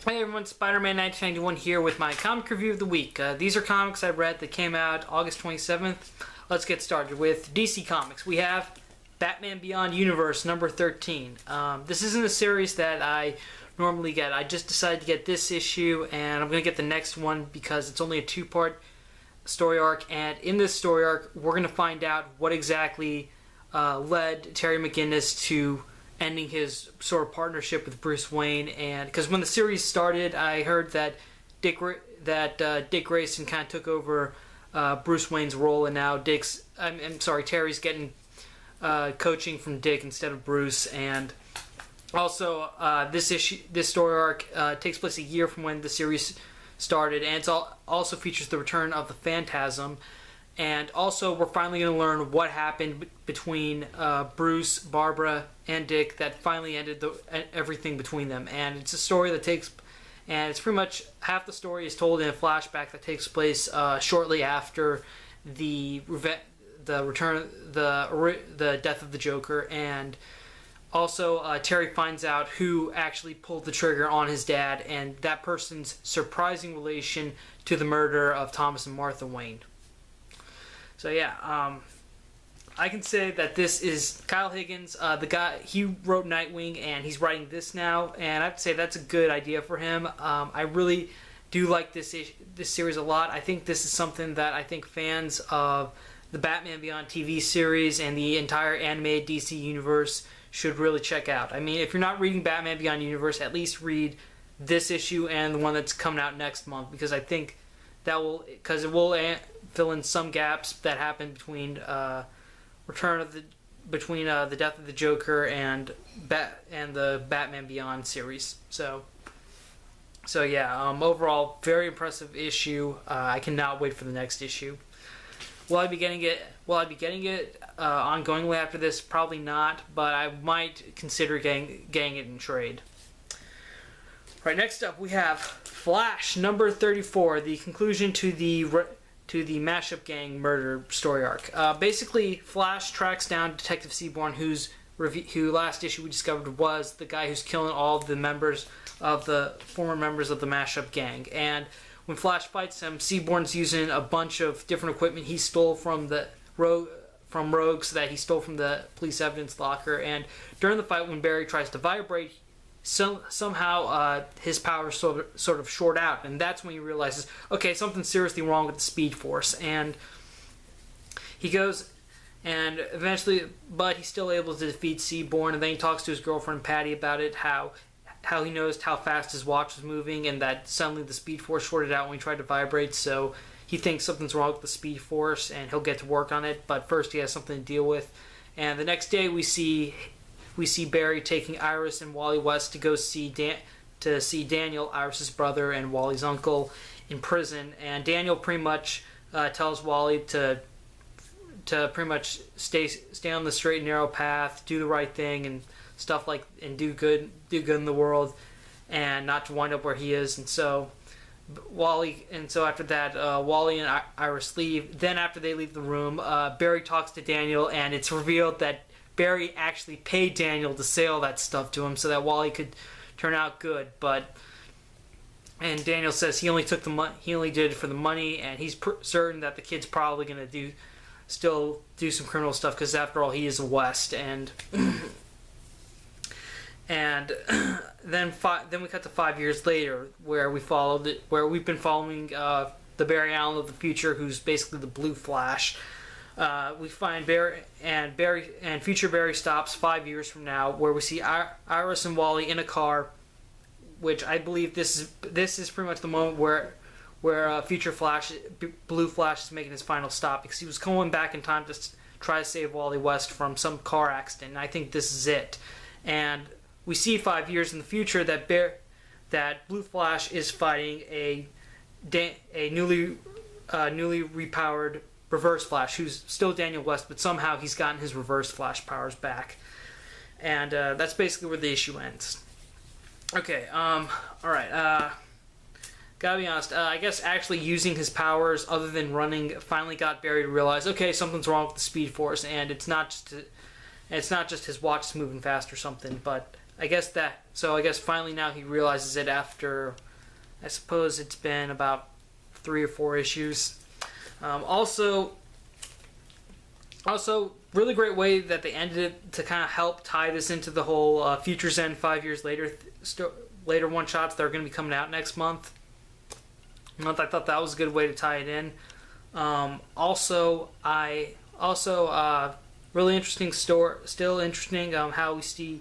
Hey everyone, Spider-Man 1991 here with my comic review of the week. These are comics I read that came out August 27th. Let's get started with DC Comics. We have Batman Beyond Universe number 13. This isn't a series that I normally get. I just decided to get this issue, and I'm going to get the next one because it's only a two-part story arc. And in this story arc, we're going to find out what exactly led Terry McGinnis to ending his sort of partnership with Bruce Wayne. And because when the series started, I heard that Dick Grayson kind of took over Bruce Wayne's role, and now Terry's getting coaching from Dick instead of Bruce. And also, this story arc takes place a year from when the series started, and it also features the return of the Phantasm. And also, we're finally going to learn what happened between Bruce, Barbara, and Dick that finally ended everything between them. And it's a story that and it's pretty much half the story is told in a flashback that takes place shortly after the death of the Joker. And also, Terry finds out who actually pulled the trigger on his dad, and that person's surprising relation to the murder of Thomas and Martha Wayne. So yeah, I can say that this is Kyle Higgins, the guy. He wrote Nightwing, and he's writing this now, and I have to say that's a good idea for him. I really do like this series a lot. I think this is something that I think fans of the Batman Beyond TV series and the entire animated DC universe should really check out. I mean, if you're not reading Batman Beyond Universe, at least read this issue and the one that's coming out next month, because I think it will fill in some gaps that happened between the death of the Joker and the Batman Beyond series. So yeah, overall, very impressive issue. I cannot wait for the next issue. Will I be getting it ongoingly after this? Probably not, but I might consider getting it in trade. Right, next up we have Flash number 34, the conclusion to the Mashup Gang murder story arc. Basically, Flash tracks down Detective Seaborn, who last issue we discovered was the guy who's killing all of the former members of the Mashup Gang. And when Flash fights him, Seaborn's using a bunch of different equipment he stole from rogues that he stole from the police evidence locker. And during the fight, when Barry tries to vibrate, somehow his powers sort of short out, and that's when he realizes, okay, something's seriously wrong with the Speed Force. And he goes, and eventually, but he's still able to defeat Seaborn. And then he talks to his girlfriend Patty about it, how he noticed how fast his watch was moving, and that suddenly the Speed Force shorted out when he tried to vibrate. So he thinks something's wrong with the Speed Force, and he'll get to work on it. But first, he has something to deal with. And the next day, we see Barry taking Iris and Wally West to go see Daniel, Iris's brother and Wally's uncle, in prison. And Daniel pretty much tells Wally to pretty much stay on the straight and narrow path, do the right thing, and stuff and do good in the world, and not to wind up where he is. And so after that, Wally and Iris leave. Then after they leave the room, Barry talks to Daniel, and it's revealed that Barry actually paid Daniel to say all that stuff to him so that Wally could turn out good. And Daniel says he only took the money. He only did it for the money, and he's certain that the kid's probably going to still do some criminal stuff, because after all, he is a West. And then we cut to 5 years later, where we've been following the Barry Allen of the future, who's basically the Blue Flash. We find future Barry stops 5 years from now, where we see Iris and Wally in a car, which I believe this is pretty much the moment where future Flash, Blue Flash, is making his final stop, because he was going back in time to try to save Wally West from some car accident. And I think this is it. And we see 5 years in the future that Blue Flash is fighting a newly repowered Reverse Flash, who's still Daniel West, but somehow he's gotten his Reverse Flash powers back. And that's basically where the issue ends. Okay, alright, gotta be honest, I guess actually using his powers other than running finally got Barry to realize, okay, something's wrong with the Speed Force, and it's not just his watch is moving fast or something, but I guess finally now he realizes it after, I suppose it's been about 3 or 4 issues. Also, really great way that they ended it to kind of help tie this into the whole Futures End 5 years later later one shots that are going to be coming out next month. I thought that was a good way to tie it in. Really interesting story. Still interesting how we see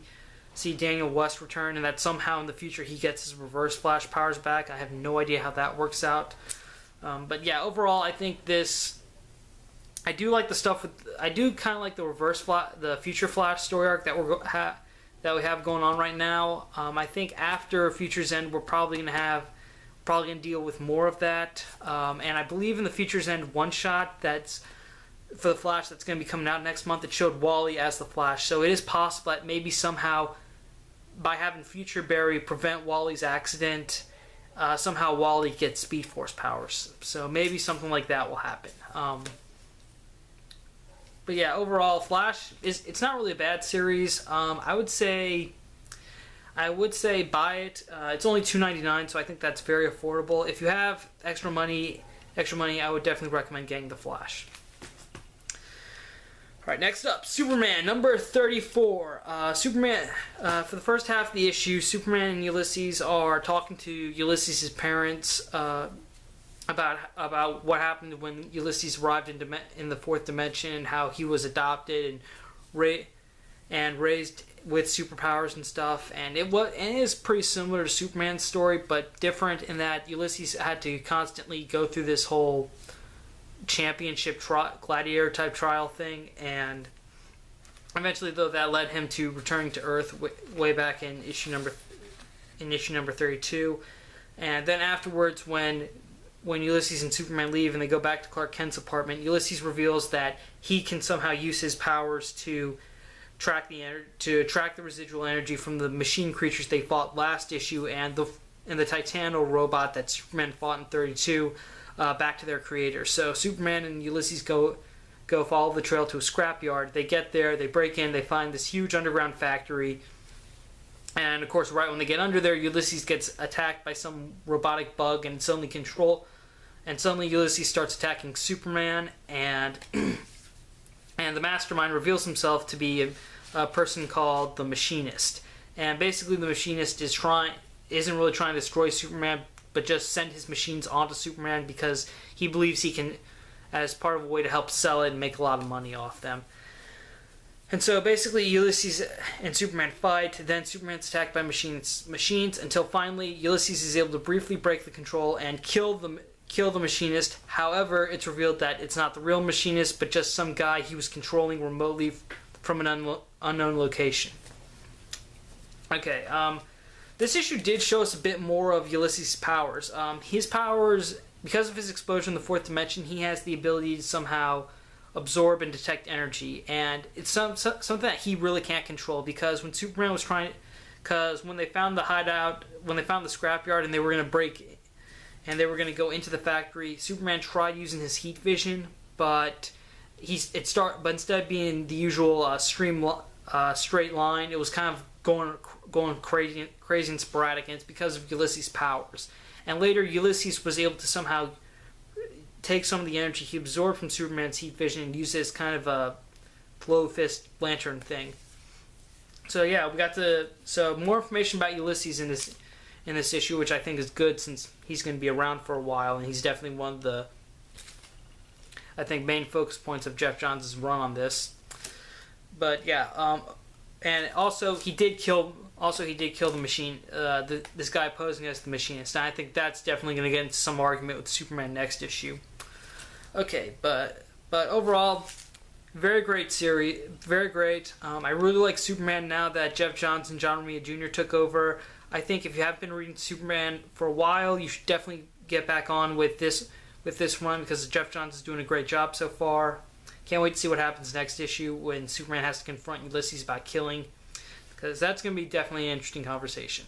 Daniel West return, and that somehow in the future he gets his Reverse Flash powers back. I have no idea how that works out. But yeah, overall, I think this. I do like the stuff with. I do kind of like the Future Flash story arc that we have going on right now. I think after Futures End, we're probably gonna deal with more of that. And I believe in the Futures End one shot that's for the Flash that's going to be coming out next month, it showed Wally as the Flash. So it is possible that maybe somehow by having Future Barry prevent Wally's accident, somehow Wally gets Speed Force powers. So maybe something like that will happen. But yeah, overall, Flash it's not really a bad series. I would say buy it. It's only $2.99, so I think that's very affordable. If you have extra money, I would definitely recommend getting the Flash. All right, next up, Superman number 34. Superman, for the first half of the issue, Superman and Ulysses are talking to Ulysses' parents about what happened when Ulysses arrived in the fourth dimension and how he was adopted and raised with superpowers and stuff. And it is pretty similar to Superman's story, but different in that Ulysses had to constantly go through this whole championship gladiator type trial thing, and eventually though that led him to returning to Earth way back in issue number 32. And then afterwards, when Ulysses and Superman leave and they go back to Clark Kent's apartment, Ulysses reveals that he can somehow use his powers to track the residual energy from the machine creatures they fought last issue and the Titano robot that Superman fought in 32 back to their creator. So Superman and Ulysses go follow the trail to a scrapyard. They get there, they break in, they find this huge underground factory, and of course right when they get under there, Ulysses gets attacked by some robotic bug and suddenly Ulysses starts attacking Superman, and and the mastermind reveals himself to be a person called the Machinist. And basically the Machinist isn't really trying to destroy Superman, but just send his machines onto Superman because he believes he can, as part of a way to help sell it and make a lot of money off them. And so basically Ulysses and Superman fight, then Superman's attacked by machines until finally Ulysses is able to briefly break the control and kill the Machinist. However, it's revealed that it's not the real Machinist, but just some guy he was controlling remotely from an unknown location. Okay, this issue did show us a bit more of Ulysses' powers. His powers, because of his exposure in the fourth dimension, he has the ability to somehow absorb and detect energy, and it's something that he really can't control, because when Superman was when they found the hideout, when they found the scrapyard and they were going to go into the factory, Superman tried using his heat vision, but instead of being the usual straight line, it was kind of going crazy and sporadic, and it's because of Ulysses' powers. And later Ulysses was able to somehow take some of the energy he absorbed from Superman's heat vision and use it as kind of a glow fist lantern thing. So yeah, more information about Ulysses in this issue, which I think is good since he's going to be around for a while, and he's definitely one of the, I think, main focus points of Jeff Johns' run on this. But yeah, and also he did kill the machine. This guy posing as the Machinist, and I think that's definitely going to get into some argument with Superman next issue. Okay, but overall, very great series, very great. I really like Superman now that Jeff Johns and John Romita Jr. took over. I think if you have been reading Superman for a while, you should definitely get back on with this run, because Jeff Johns is doing a great job so far. Can't wait to see what happens next issue when Superman has to confront Ulysses about killing, because that's going to be definitely an interesting conversation.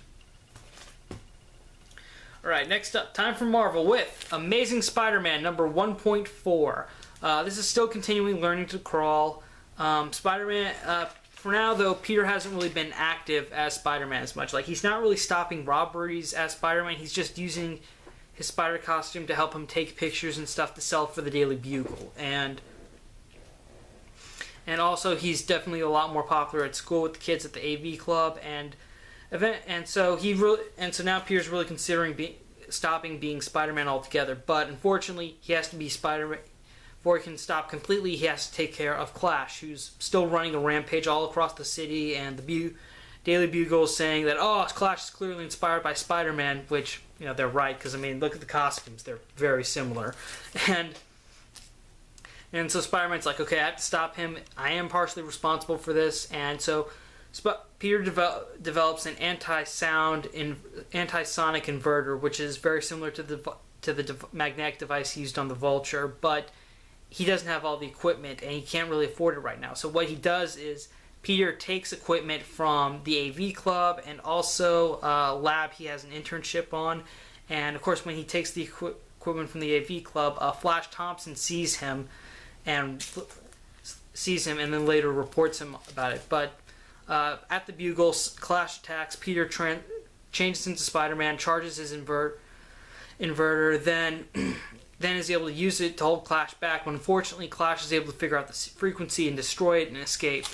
Alright, next up, time for Marvel with Amazing Spider-Man number 1.4. This is still continuing Learning to Crawl. Spider-Man, for now, though, Peter hasn't really been active as Spider-Man as much. Like, he's not really stopping robberies as Spider-Man. He's just using his spider costume to help him take pictures and stuff to sell for the Daily Bugle. And also, he's definitely a lot more popular at school with the kids at the AV club. So now Peter's really considering stopping being Spider-Man altogether. But unfortunately, he has to be Spider-Man. Before he can stop completely, he has to take care of Clash, who's still running a rampage all across the city, and the Daily Bugle is saying that, oh, Clash is clearly inspired by Spider-Man, which, they're right, because, look at the costumes. They're very similar. And so Spider-Man's like, okay, I have to stop him. I am partially responsible for this. And so Peter develops an anti-sonic inverter, which is very similar to the magnetic device he used on the Vulture, but he doesn't have all the equipment, and he can't really afford it right now. So what he does is Peter takes equipment from the AV club and also a lab he has an internship on. And, of course, when he takes the equipment from the AV club, Flash Thompson sees him and then later reports him about it. But at the Bugle, Clash attacks. Peter changes into Spider-Man, charges his inverter, then is able to use it to hold Clash back. When unfortunately Clash is able to figure out the frequency and destroy it and escape.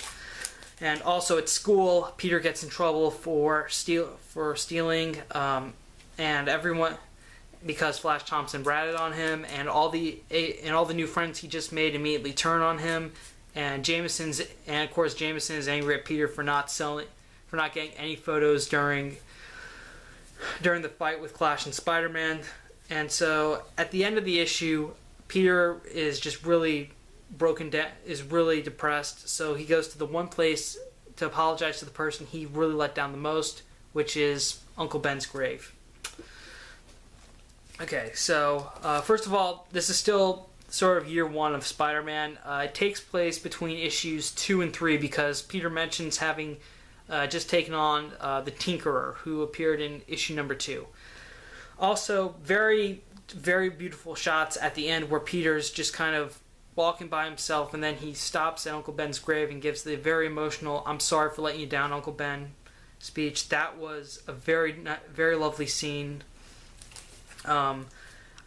And also at school, Peter gets in trouble for stealing, and everyone, because Flash Thompson ratted on him, and all the new friends he just made immediately turn on him. And of course Jameson is angry at Peter for not getting any photos during the fight with Clash and Spider-Man. And so at the end of the issue, Peter is just really broken down, is really depressed. So he goes to the one place to apologize to the person he really let down the most, which is Uncle Ben's grave. Okay, so first of all, this is still sort of year one of Spider-Man. It takes place between issues 2 and 3 because Peter mentions having just taken on the Tinkerer, who appeared in issue number 2. Also, very, very beautiful shots at the end where Peter's just kind of walking by himself, and then he stops at Uncle Ben's grave and gives the very emotional "I'm sorry for letting you down, Uncle Ben" speech. That was a very, very lovely scene. I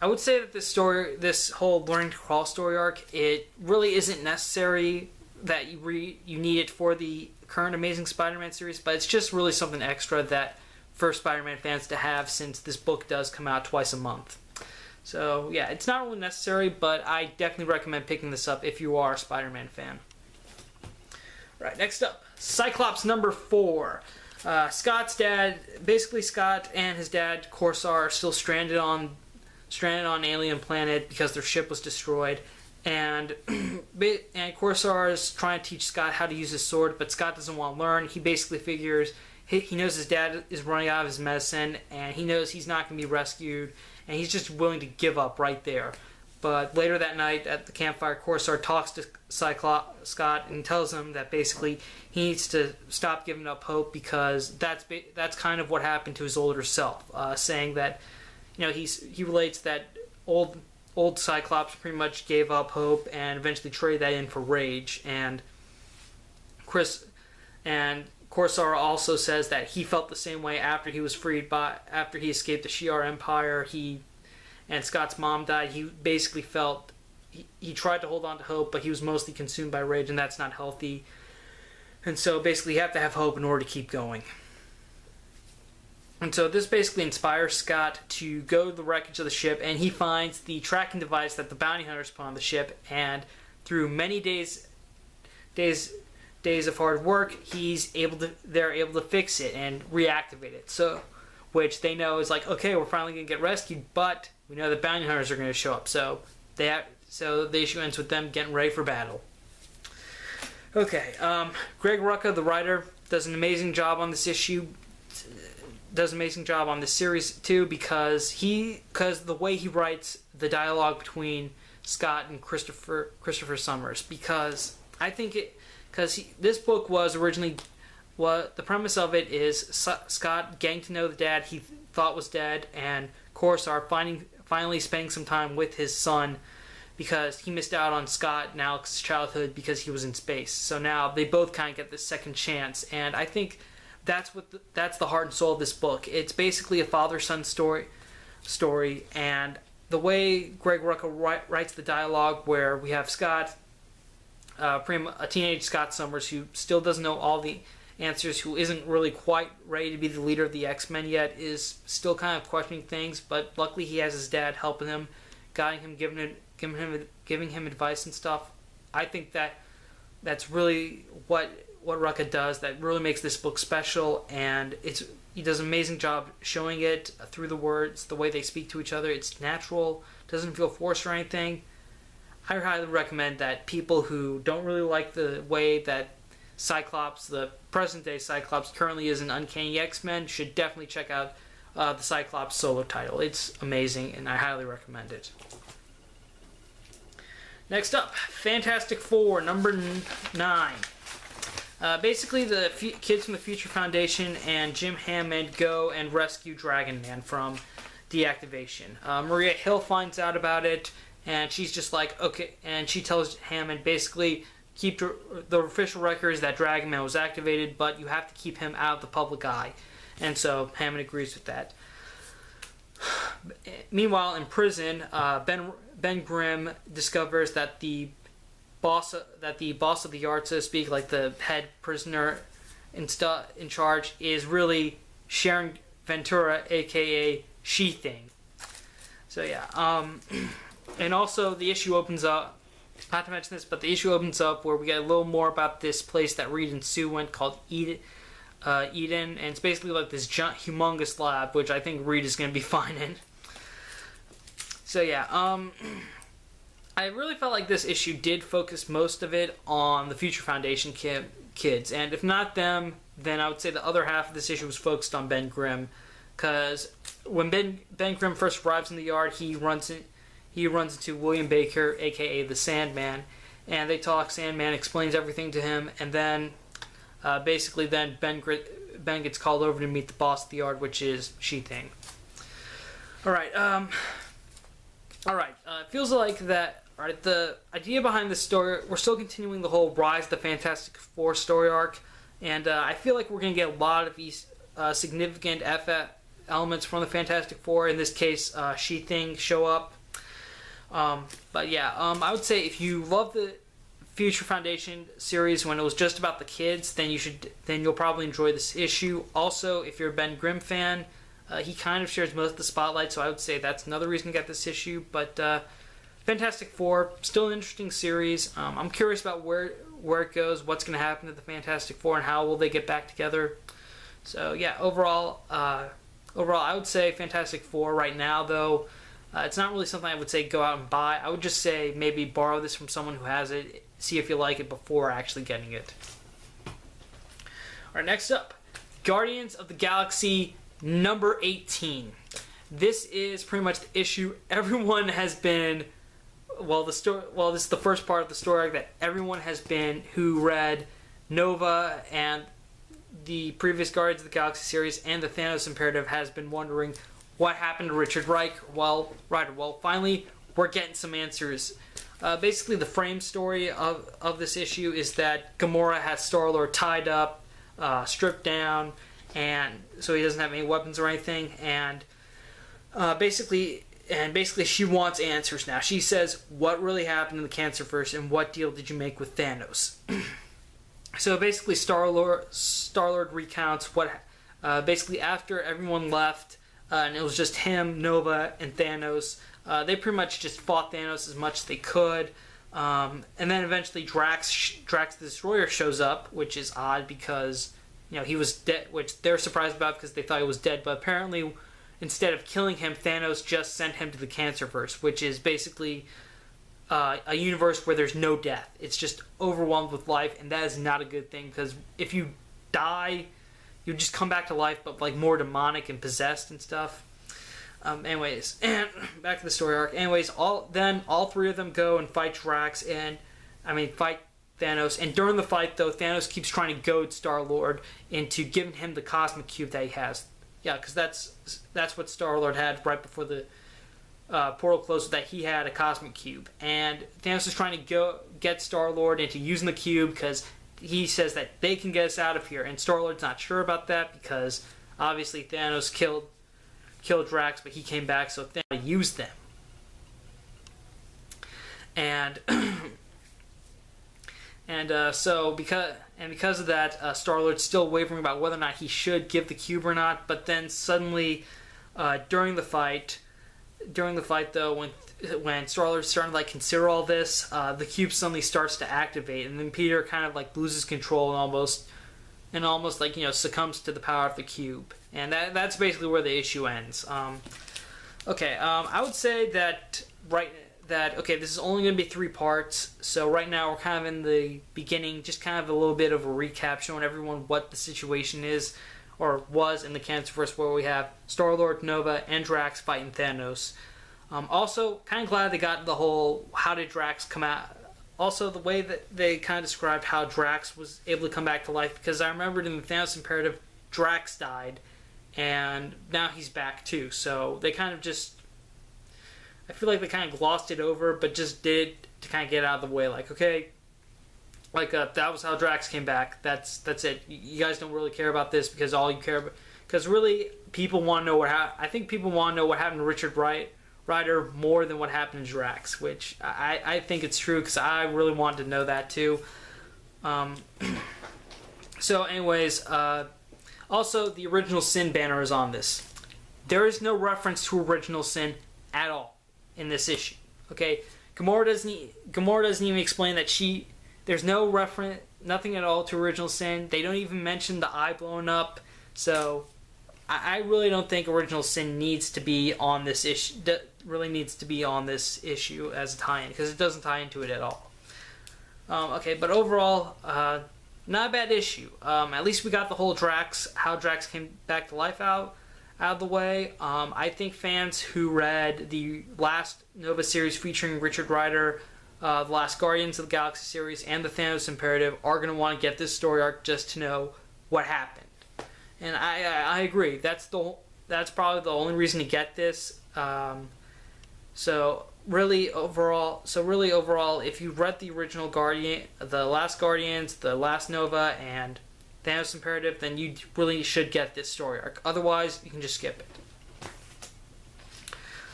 would say that this whole learning to crawl story arc, it really isn't necessary that you need it for the current Amazing Spider-Man series, but it's just really something extra that for Spider-Man fans to have, since this book does come out twice a month. So yeah, it's not really necessary, but I definitely recommend picking this up if you are a Spider-Man fan. Right, next up, Cyclops number 4. Scott and his dad Corsair are still stranded on alien planet because their ship was destroyed, and Corsair is trying to teach Scott how to use his sword, but Scott doesn't want to learn. He basically figures he knows his dad is running out of his medicine, and he knows he's not going to be rescued, and he's just willing to give up right there. But later that night at the campfire, Corsair talks to Scott and tells him that basically he needs to stop giving up hope, because that's kind of what happened to his older self, saying that he relates that old Cyclops pretty much gave up hope and eventually traded that in for rage. And Corsair also says that he felt the same way after he escaped the Shi'ar Empire. And Scott's mom died. He basically felt he tried to hold on to hope, but he was mostly consumed by rage, and that's not healthy. And so basically you have to have hope in order to keep going. And so this basically inspires Scott to go to the wreckage of the ship, and he finds the tracking device that the bounty hunters put on the ship, and through many days of hard work, they're able to fix it and reactivate it. So, which they know is like, okay, we're finally going to get rescued, but we know the bounty hunters are going to show up. So the issue ends with them getting ready for battle. Okay, Greg Rucka, the writer, does an amazing job on this issue. Does an amazing job on this series too, because the way he writes the dialogue between Scott and Christopher Summers, because this book was originally, the premise of it is Scott getting to know the dad he thought was dead, and Corsair finally spending some time with his son because he missed out on Scott and Alex's childhood because he was in space. So now they both kind of get this second chance, and I think that's that's the heart and soul of this book. It's basically a father-son story, and the way Greg Rucka writes the dialogue, where we have Scott, a teenage Scott Summers who still doesn't know all the answers, who isn't really quite ready to be the leader of the X-Men yet, is still kind of questioning things, but luckily he has his dad helping him, guiding him, giving him advice and stuff. I think that's really what Rucka does that really makes this book special, and he does an amazing job showing it through the words, the way they speak to each other. It's natural, doesn't feel forced or anything. I highly recommend that people who don't really like the way that Cyclops, the present-day Cyclops, currently is in Uncanny X-Men, should definitely check out the Cyclops solo title. It's amazing, and I highly recommend it. Next up, Fantastic Four, number 9. Basically, the kids from the Future Foundation and Jim Hammond go and rescue Dragon Man from deactivation. Maria Hill finds out about it, and she's just like, okay, and she tells Hammond, basically, keep the official records that Dragon Man was activated, but you have to keep him out of the public eye. And so Hammond agrees with that. Meanwhile, in prison, Ben Grimm discovers that the boss of the yard, so to speak, like the head prisoner in charge, is really Sharon Ventura, aka She-Thing. So yeah, and also the issue opens up. Not to mention this, but the issue opens up where we get a little more about this place that Reed and Sue went called Eden, and it's basically like this humongous lab, which I think Reed is going to be fine in. So yeah, I really felt like this issue did focus most of it on the Future Foundation kids, and if not them, then I would say the other half of this issue was focused on Ben Grimm, because when Ben Grimm first arrives in the yard, he runs into William Baker, aka the Sandman, and they talk. Sandman explains everything to him, and then basically then Ben gets called over to meet the boss of the yard, which is She-Thing. Alright, it feels like that. Alright, the idea behind this story, we're still continuing the whole Rise of the Fantastic Four story arc, and I feel like we're going to get a lot of these significant FF elements from the Fantastic Four. In this case, She-Thing show up. But yeah, I would say if you love the Future Foundation series when it was just about the kids, then you'll probably enjoy this issue. Also, if you're a Ben Grimm fan, he kind of shares most of the spotlight, so I would say that's another reason to get this issue. But Fantastic Four, still an interesting series. I'm curious about where it goes, what's going to happen to the Fantastic Four, and how will they get back together. So yeah, overall, I would say Fantastic Four right now, though. It's not really something I would say go out and buy. I would just say maybe borrow this from someone who has it, see if you like it before actually getting it. Alright, next up, Guardians of the Galaxy number 18. This is pretty much the issue everyone has been, this is the first part of the story arc that everyone has been who read Nova and the previous Guardians of the Galaxy series and the Thanos Imperative has been wondering what happened to Richard Riker. Well, finally, we're getting some answers. Basically, the frame story of this issue is that Gamora has Star-Lord tied up, stripped down, and so he doesn't have any weapons or anything, and basically she wants answers now. She says, what really happened in the Cancerverse, and what deal did you make with Thanos? So basically, Star-Lord recounts what, basically after everyone left, and it was just him, Nova, and Thanos. They pretty much just fought Thanos as much as they could. And then eventually Drax the Destroyer shows up, which is odd because, he was dead, which they're surprised about because they thought he was dead. But apparently, instead of killing him, Thanos just sent him to the Cancerverse, which is basically a universe where there's no death. It's just overwhelmed with life, and that is not a good thing because if you die, you just come back to life, but like more demonic and possessed and stuff. Anyways, and back to the story arc. Anyways, all three of them go and fight fight Thanos. And during the fight, though, Thanos keeps trying to goad Star-Lord into giving him the cosmic cube that he has. Yeah, because that's what Star-Lord had right before the portal closed that he had a cosmic cube, and Thanos is trying to get Star-Lord into using the cube because he says that they can get us out of here, and Star-Lord's not sure about that because obviously Thanos killed Drax, but he came back, so Thanos used them. And so because of that, Star-Lord's still wavering about whether or not he should give the cube or not. But then suddenly, during the fight though, when Star-Lord's starting to consider all this, the cube suddenly starts to activate, and then Peter kind of loses control and almost succumbs to the power of the cube, and that's basically where the issue ends. I would say that this is only going to be 3 parts, so right now we're kind of in the beginning, just kind of a little bit of a recap showing everyone what the situation is, or was in the Cancerverse, where we have Star-Lord, Nova, and Drax fighting Thanos. Also, kind of glad they got the whole, how did Drax come out, also the way that they kind of described how Drax was able to come back to life, because I remembered in the Thanos Imperative, Drax died, and now he's back too, so they kind of just, I feel like they kind of glossed it over, but just did it to kind of get out of the way. That was how Drax came back. That's it. You guys don't really care about this because all you care about, because really people want to know I think people want to know what happened to Richard Rider more than what happened to Drax, which I think it's true because I really wanted to know that too. So, anyways, also the Original Sin banner is on this. There is no reference to Original Sin at all in this issue. Okay, Gamora doesn't even explain that there's no reference, nothing at all to Original Sin. They don't even mention the eye blowing up. So I really don't think Original Sin needs to be on this issue. Really needs to be on this issue as a tie-in, because it doesn't tie into it at all. But overall, not a bad issue. At least we got the whole how Drax came back to life out of the way. I think fans who read the last Nova series featuring Richard Rider, the last Guardians of the Galaxy series, and the Thanos Imperative are going to want to get this story arc just to know what happened. And I agree. That's probably the only reason to get this. So really overall, if you read the original the last Guardians, the last Nova, and Thanos Imperative, then you really should get this story arc. Otherwise, you can just skip it.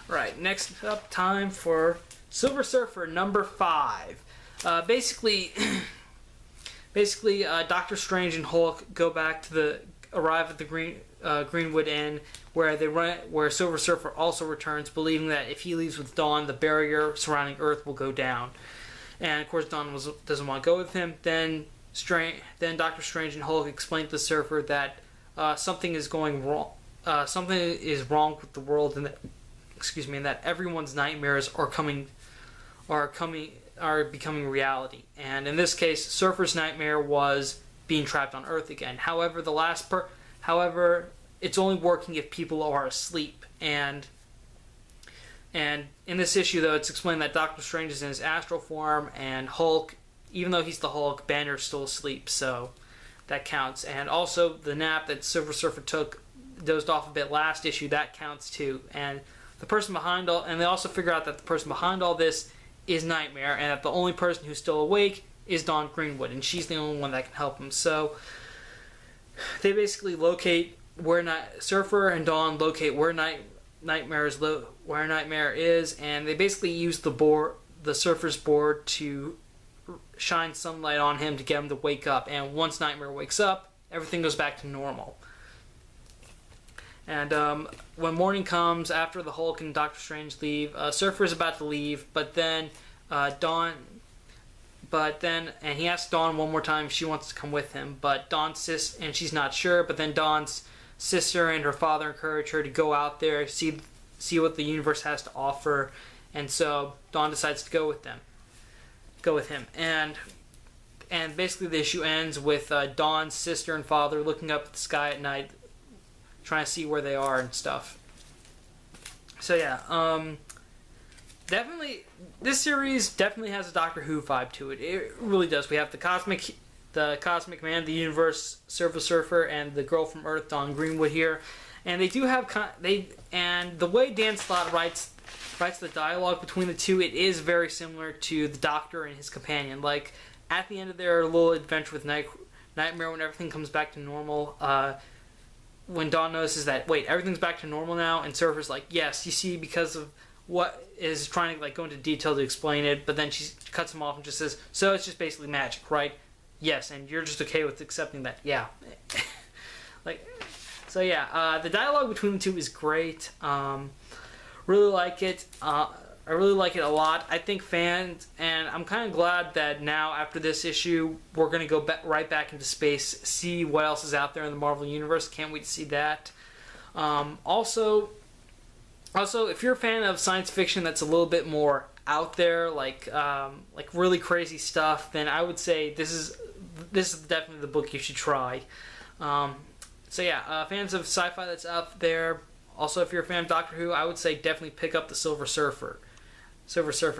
Right, next up, time for Silver Surfer number 5. Basically, Doctor Strange and Hulk arrive at the Greenwood Inn, where Silver Surfer also returns, believing that if he leaves with Dawn, the barrier surrounding Earth will go down. And of course, Dawn doesn't want to go with him. Then Doctor Strange and Hulk explain to the Surfer that something is going wrong. Something is wrong with the world, and that everyone's nightmares are becoming reality. And in this case, Surfer's nightmare was being trapped on Earth again. However, it's only working if people are asleep. And in this issue, though, it's explained that Doctor Strange is in his astral form, and Hulk, even though he's the Hulk, Banner's still asleep, so that counts. And also, the nap that Silver Surfer dozed off a bit last issue, that counts too. And the person behind and they also figure out that the person behind all this is Nightmare, and that the only person who's still awake is Dawn Greenwood, and she's the only one that can help him. So they basically locate Surfer and Dawn locate where Nightmare is, and they basically use the Surfer's board to shine sunlight on him to get him to wake up. And once Nightmare wakes up, everything goes back to normal. And when morning comes, after the Hulk and Doctor Strange leave, Surfer is about to leave, but then and he asks Dawn one more time if she wants to come with him, but and she's not sure, but then Dawn's sister and her father encourage her to go out there, see what the universe has to offer, and so Dawn decides to go with him. And basically the issue ends with Dawn's sister and father looking up at the sky at night, trying to see where they are and stuff. So yeah, definitely, this series definitely has a Doctor Who vibe to it. It really does. We have the Cosmic Man, the Universe, Silver Surfer, and the girl from Earth, Dawn Greenwood here, and they do have and the way Dan Slott writes writes the dialogue between the two, it is very similar to the Doctor and his companion. Like, at the end of their little adventure with Nightmare, when everything comes back to normal, when Dawn notices that, wait, everything's back to normal now, and Surfer's like, yes, you see, because of what is trying to, like, go into detail to explain it, but then she cuts him off and just says, so it's just basically magic, right? Yes, and you're just okay with accepting that. Yeah. Like, so yeah, the dialogue between the two is great. Really like it. I really like it a lot. I think fans, and I'm kind of glad that now after this issue, we're going to go right back into space, see what else is out there in the Marvel Universe. Can't wait to see that. Also, if you're a fan of science fiction that's a little bit more out there, like really crazy stuff, then I would say this is definitely the book you should try. So yeah, fans of sci-fi that's out there. Also, if you're a fan of Doctor Who, I would say definitely pick up the Silver Surfer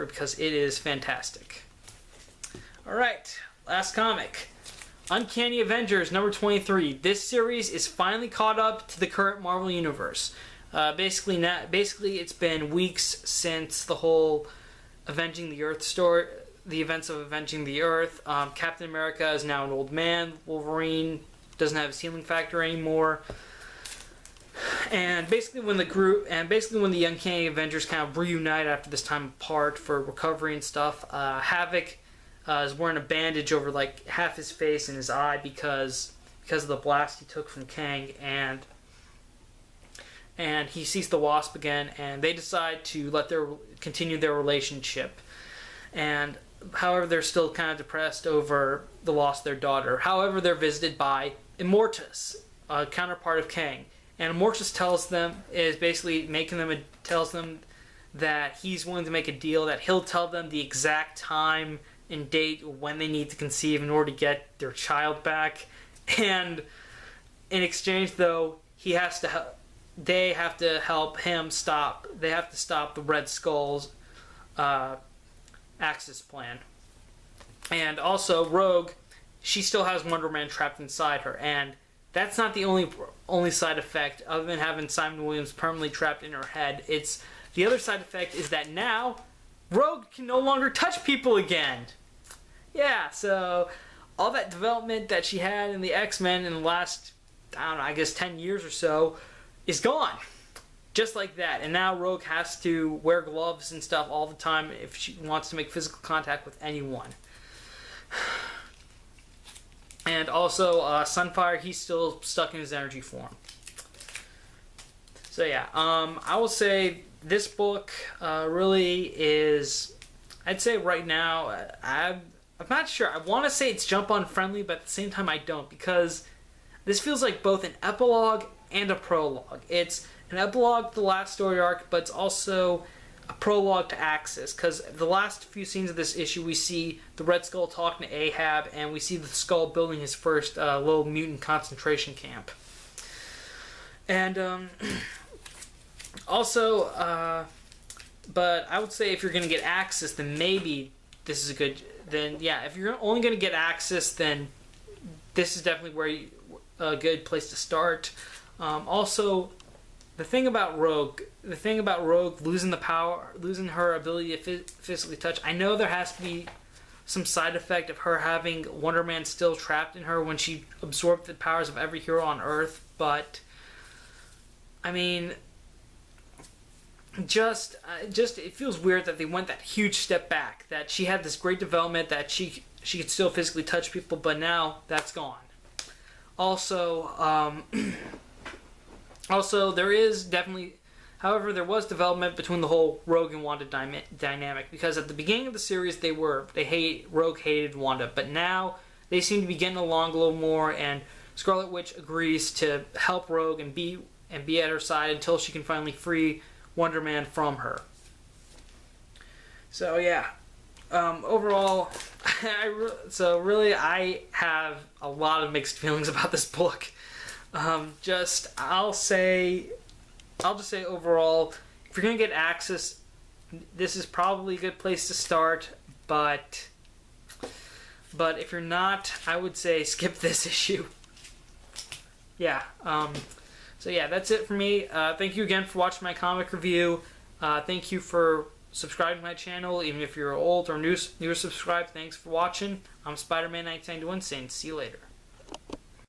because it is fantastic. Alright, last comic. Uncanny Avengers number 23. This series is finally caught up to the current Marvel Universe. Basically, it's been weeks since the whole Avenging the Earth story, the events of Avenging the Earth. Captain America is now an old man. Wolverine doesn't have his healing factor anymore. And basically when the Uncanny Avengers kind of reunite after this time apart for recovery and stuff, Havoc is wearing a bandage over like half his face and his eye because of the blast he took from Kang, and he sees the Wasp again, and they decide to continue their relationship. And however, they're still kind of depressed over the loss of their daughter. However, they're visited by Immortus, a counterpart of Kang. And Immortus tells them that he's willing to make a deal, that he'll tell them the exact time and date when they need to conceive in order to get their child back. And in exchange, though, they have to help him stop the Red Skull's Axis plan. And also, Rogue, she still has Wonder Man trapped inside her, and that's not the only side effect, other than having Simon Williams permanently trapped in her head. The other side effect is that now Rogue can no longer touch people again. Yeah, so all that development that she had in the X-Men in the last, I don't know, I guess 10 years or so is gone. Just like that. And now Rogue has to wear gloves and stuff all the time if she wants to make physical contact with anyone. And also, Sunfire, he's still stuck in his energy form. So yeah, I will say this book really is, I'd say right now, I'm not sure. I want to say it's jump-on friendly, but at the same time I don't, because this feels like both an epilogue and a prologue. It's an epilogue to the last story arc, but it's also a prologue to Axis, because the last few scenes of this issue we see the Red Skull talking to Ahab, and we see the Skull building his first little mutant concentration camp. And also, but I would say if you're going to get Axis, then maybe this is a good, then yeah, if you're only going to get Axis, then this is definitely a good place to start. Also, the thing about Rogue losing her ability to physically touch, I know there has to be some side effect of her having Wonder Man still trapped in her when she absorbed the powers of every hero on Earth, but I mean, just it feels weird that they went that huge step back, that she had this great development that she could still physically touch people, but now that's gone. Also, there is definitely, however, there was development between the whole Rogue and Wanda dynamic, because at the beginning of the series, Rogue hated Wanda, but now they seem to be getting along a little more, and Scarlet Witch agrees to help Rogue and be at her side until she can finally free Wonder Man from her. So yeah, overall, I have a lot of mixed feelings about this book. I'll just say overall, if you're gonna get Axis, this is probably a good place to start. But if you're not, I would say skip this issue. Yeah. So yeah, that's it for me. Thank you again for watching my comic review. Thank you for subscribing to my channel, even if you're old or newer subscribed. Thanks for watching. I'm Spider-Man 1991 saying see you later.